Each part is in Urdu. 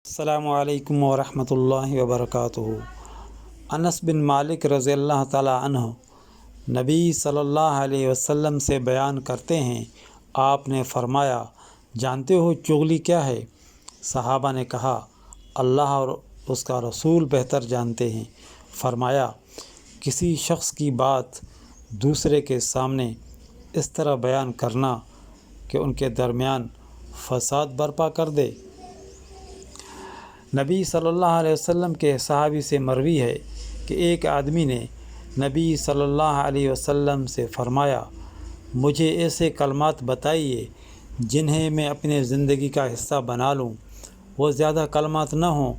السلام علیکم ورحمۃ اللہ وبرکاتہ۔ انس بن مالک رضی اللہ تعالیٰ عنہ نبی صلی اللہ علیہ وسلم سے بیان کرتے ہیں، آپ نے فرمایا، جانتے ہو چغلی کیا ہے؟ صحابہ نے کہا، اللہ اور اس کا رسول بہتر جانتے ہیں۔ فرمایا، کسی شخص کی بات دوسرے کے سامنے اس طرح بیان کرنا کہ ان کے درمیان فساد برپا کر دے۔ نبی صلی اللہ علیہ وسلم کے صحابی سے مروی ہے کہ ایک آدمی نے نبی صلی اللہ علیہ وسلم سے فرمایا، مجھے ایسے کلمات بتائیے جنہیں میں اپنے زندگی کا حصہ بنا لوں، وہ زیادہ کلمات نہ ہوں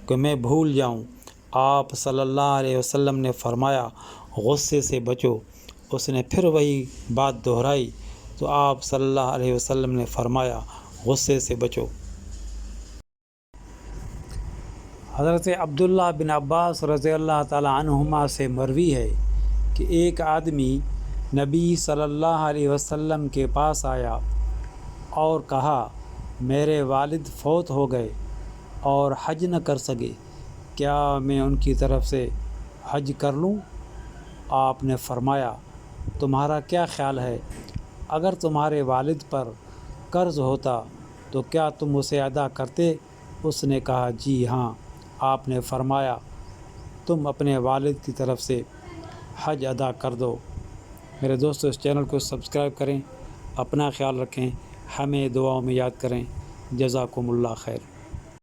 کہ میں بھول جاؤں۔ آپ صلی اللہ علیہ وسلم نے فرمایا، غصے سے بچو۔ اس نے پھر وہی بات دہرائی تو آپ صلی اللہ علیہ وسلم نے فرمایا، غصے سے بچو۔ حضرت عبداللہ بن عباس رضی اللہ تعالیٰ عنہما سے مروی ہے کہ ایک آدمی نبی صلی اللہ علیہ وسلم کے پاس آیا اور کہا، میرے والد فوت ہو گئے اور حج نہ کر سکے، کیا میں ان کی طرف سے حج کر لوں؟ آپ نے فرمایا، تمہارا کیا خیال ہے؟ اگر تمہارے والد پر قرض ہوتا تو کیا تم اسے ادا کرتے؟ اس نے کہا، جی ہاں۔ آپ نے فرمایا، تم اپنے والد کی طرف سے حج ادا کر دو۔ میرے دوستو، اس چینل کو سبسکرائب کریں، اپنا خیال رکھیں، ہمیں دعاؤں میں یاد کریں۔ جزاکم اللہ خیر۔